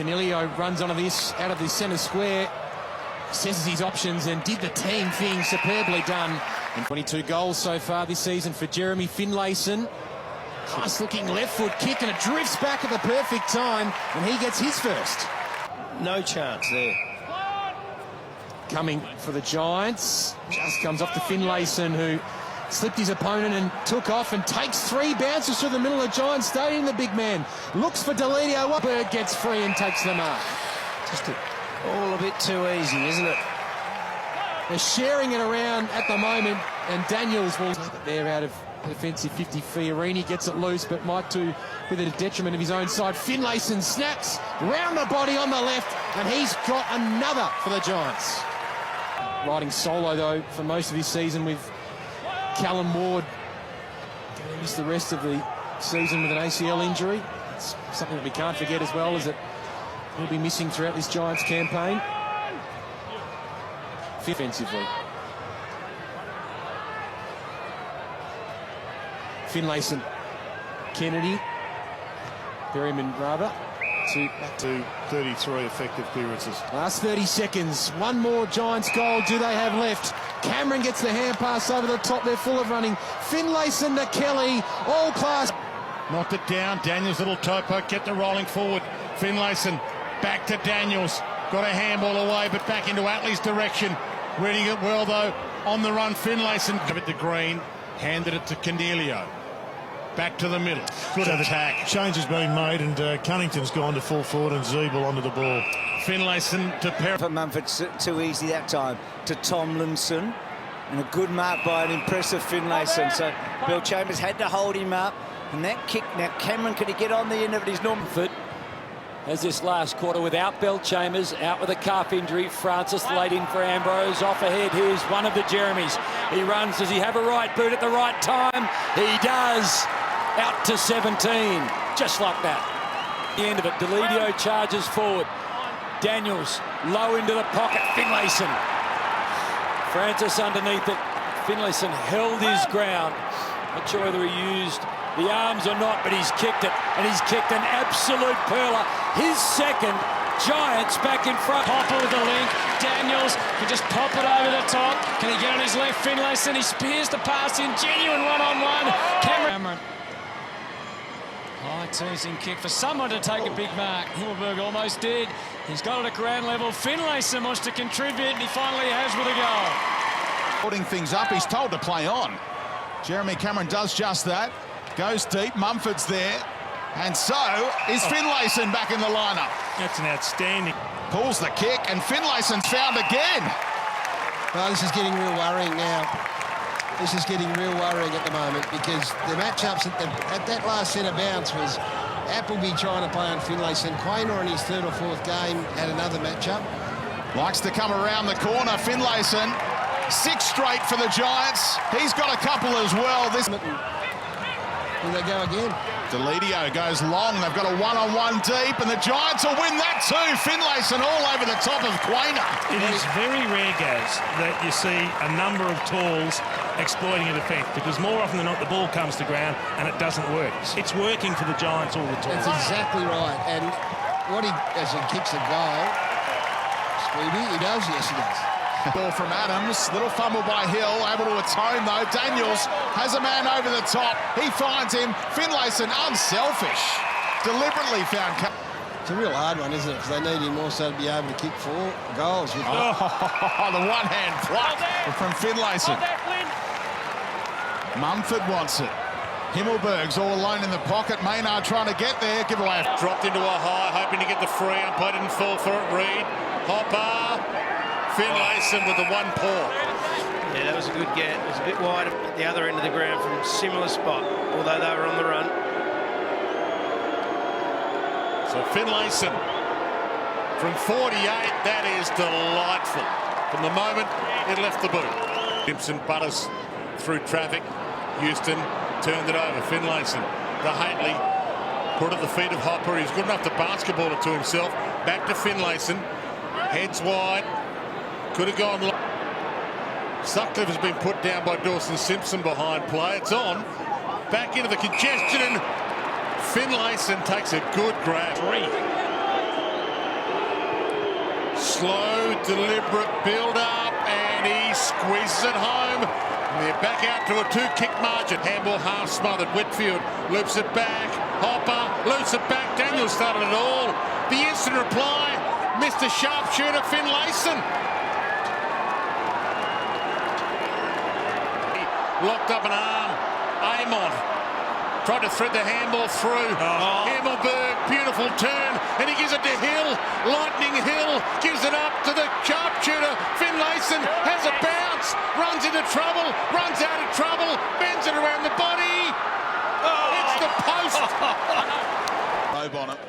Canelio runs onto this, out of the centre square, assesses his options and did the team thing, superbly done. And 22 goals so far this season for Jeremy Finlayson. Nice looking left foot kick and it drifts back at the perfect time and he gets his first. No chance there. Coming for the Giants, just comes off to Finlayson, who slipped his opponent and took off and takes 3 bounces through the middle of Giants Stadium. The big man looks for Deledio. Berg gets free and takes the mark. Just all a bit too easy, isn't it? They're sharing it around at the moment, and Daniels will there out of defensive 50. Fiorini gets it loose, but might do with the detriment of his own side. Finlayson snaps round the body on the left, and he's got another for the Giants. Riding solo though for most of his season with Callum Ward. Going to miss the rest of the season with an ACL injury. It's something that we can't forget as well, as it will be missing throughout this Giants campaign. Defensively. Finlayson, Kennedy, Berryman rather, back to 33 effective clearances. Last 30 seconds, one more Giants goal do they have left. Cameron gets the hand pass over the top, they're full of running. Finlayson to Kelly, all class. Knocked it down, Daniels little toe poke, kept it rolling forward. Finlayson back to Daniels, got a handball away but back into Atley's direction. Reading it well though, on the run Finlayson. Give it to Green, handed it to Canelio. Back to the middle. Good attack. Change has been made and Cunnington's gone to full forward and Zeeble onto the ball. Finlayson to Perry. For Mumford, too easy that time to Tomlinson. And a good mark by an impressive Finlayson. So Bill Chambers had to hold him up. And that kick, now Cameron, could he get on the end of it? He's not. As this last quarter without Bell Chambers, out with a calf injury. Francis laid in for Ambrose. Off ahead, here's one of the Jeremys. He runs. Does he have a right boot at the right time? He does. Out to 17. Just like that. The end of it. Deledio charges forward. Daniels low into the pocket. Finlayson. Francis underneath it. Finlayson held his ground. Not sure whether he used the arms or not, but he's kicked it, and he's kicked an absolute pearler. His second. Giants back in front. Popper with the link. Daniels can just pop it over the top. Can he get on his left? Finlayson, he spears the pass in. Genuine one-on-one. Cameron. High teasing kick for someone to take a big mark. Himmelberg almost did. He's got it at ground level. Finlayson wants to contribute, and he finally has with a goal. Holding things up, he's told to play on. Jeremy Cameron does just that. Goes deep, Mumford's there. And so is Finlayson back in the lineup. That's an outstanding. Pulls the kick and Finlayson's found again. Well, this is getting real worrying now. This is getting real worrying at the moment because the matchups at that last centre bounce was Appleby trying to play on Finlayson. Quaynor in his 3rd or 4th game had another matchup. Likes to come around the corner, Finlayson. 6 straight for the Giants. He's got a couple as well. Here they go again. Deledio goes long. They've got a one-on-one deep, and the Giants will win that too. Finlayson all over the top of Quaynor. It is very rare, Gaz, that you see a number of talls exploiting a defence, because more often than not the ball comes to ground and it doesn't work. It's working for the Giants all the time. That's exactly right. And what as he kicks a goal, Speedy, he does, yes he does. Ball from Adams, little fumble by Hill, able to atone though. Daniels has a man over the top. He finds him. Finlayson, unselfish, deliberately found. It's a real hard one, isn't it? Because they need him also to be able to kick 4 goals. The one-hand pluck from Finlayson. Mumford wants it. Himmelberg's all alone in the pocket. Maynard trying to get there. Give away. Dropped into a high, hoping to get the free. Umpire didn't fall for it. Reed. Hopper. Finlayson with the one paw. Yeah, that was a good get. It was a bit wide at the other end of the ground from a similar spot, although they were on the run. So Finlayson from 48, that is delightful. From the moment it left the boot. Simpson butters through traffic. Houston turned it over. Finlayson, the Haitley, put at the feet of Hopper. He's good enough to basketball it to himself. Back to Finlayson, heads wide. Could have gone long. Sutcliffe has been put down by Dawson Simpson behind play. It's on. Back into the congestion and Finlayson takes a good grab. Slow, deliberate build-up, and he squeezes it home. And they're back out to a 2-kick margin. Handball half smothered. Whitfield loops it back. Hopper loops it back. Daniels started it all. The instant reply, Mr. Sharpshooter Finlayson. He locked up an arm. Amon tried to thread the handball through. Himmelberg, beautiful turn, and he gives it to Hill. Lightning Hill gives it up to the sharpshooter. Finlayson has a bounce, runs into trouble, runs out of trouble, bends it around the body. It's the post. Robe on it.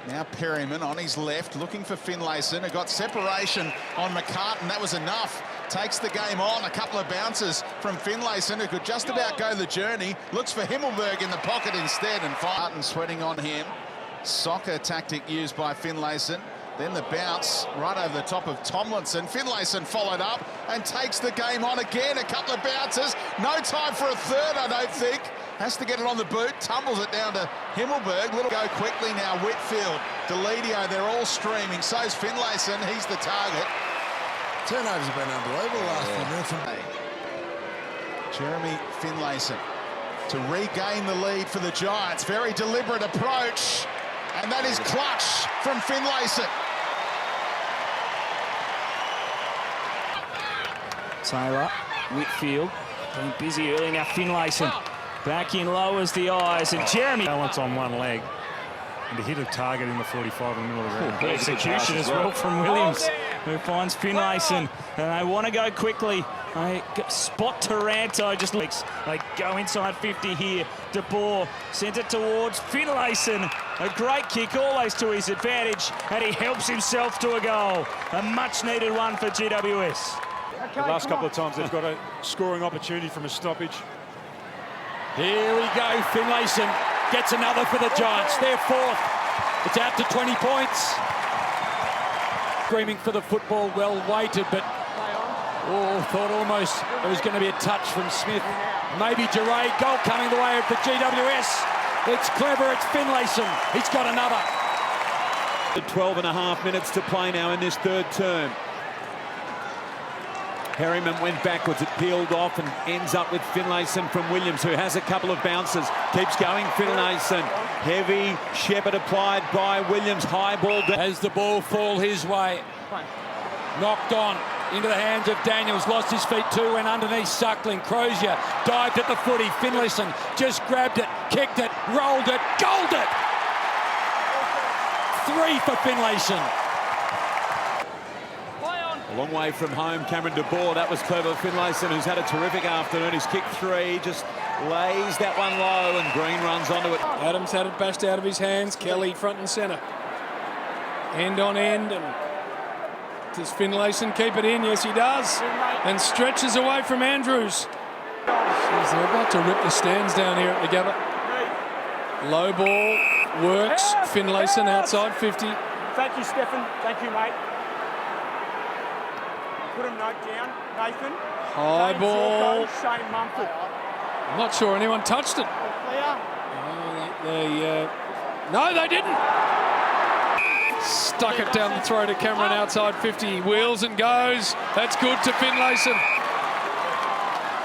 Now Perryman on his left, looking for Finlayson. He got separation on McCartan. That was enough. Takes the game on. A couple of bounces from Finlayson, who could just about go the journey. Looks for Himmelberg in the pocket instead, and Martin sweating on him. Soccer tactic used by Finlayson. Then the bounce right over the top of Tomlinson. Finlayson followed up and takes the game on again. A couple of bounces. No time for a third, I don't think. Has to get it on the boot. Tumbles it down to Himmelberg. Little go quickly now. Whitfield, Deledio, they're all streaming. So's Finlayson. He's the target. Turnovers have been unbelievable last few minutes. Jeremy Finlayson to regain the lead for the Giants. Very deliberate approach. And that is clutch from Finlayson. Taylor, Whitfield, been busy early now. Finlayson back in, lowers the eyes, and Jeremy. Balance on one leg. And to hit a target in the 45 in the middle of the ground. Execution as well from Williams, who finds Finlayson. And they want to go quickly. They spot Taranto, just looks. They go inside 50 here. De Boer sent it towards Finlayson. A great kick, always to his advantage, and he helps himself to a goal. A much-needed one for GWS. The last couple of times they've got a scoring opportunity from a stoppage. Here we go, Finlayson gets another for the Giants. They're fourth. It's out to 20 points. Screaming for the football, well weighted, but thought almost it was going to be a touch from Smith. Maybe Duray. Goal coming the way of the GWS. It's clever, it's Finlayson. He's got another. 12 and a half minutes to play now in this third term. Perryman went backwards, it peeled off and ends up with Finlayson from Williams, who has a couple of bounces. Keeps going, Finlayson. Heavy, Shepherd applied by Williams. High ball. As the ball fall his way. Knocked on into the hands of Daniels. Lost his feet too, went underneath Suckling. Crozier dived at the footy. Finlayson just grabbed it, kicked it, rolled it, goaled it. 3 for Finlayson. A long way from home, Cameron De Boer. That was clever. Finlayson, who's had a terrific afternoon. He's kicked 3, just lays that one low, and Green runs onto it. Adams had it bashed out of his hands. Kelly front and centre. End on end. And does Finlayson keep it in? Yes, he does. And stretches away from Andrews. Jeez, they're about to rip the stands down here at the Gabba. Low ball works. Finlayson outside 50. Thank you, Stefan. Thank you, mate. Put a note down, Nathan. High ball. Shane Mumford. I'm not sure anyone touched it. No, they didn't. Stuck it down the throat of Cameron outside 50. Wheels and goes. That's good to Finlayson.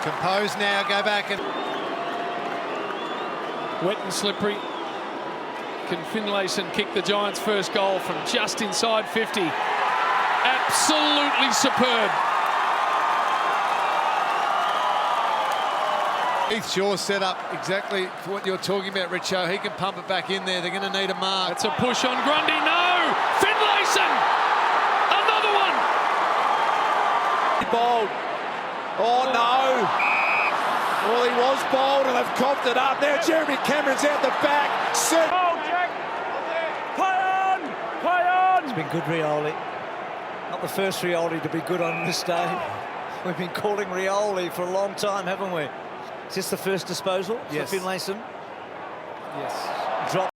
Compose now, go back and... Wet and slippery. Can Finlayson kick the Giants' first goal from just inside 50? Absolutely superb. Keith Shaw set up exactly for what you're talking about, Richo. He can pump it back in there. They're going to need a mark. It's a push on Grundy. No! Finlayson! Another one! Bold. Oh, no. Well, he was bold, and they've coughed it up. Now Jeremy Cameron's out the back. Oh, Jack! Play on! Play on! It's been good, Rioli. Not the first Rioli to be good on this day. We've been calling Rioli for a long time, haven't we? Is this the first disposal for Finlayson? Yes. Drop.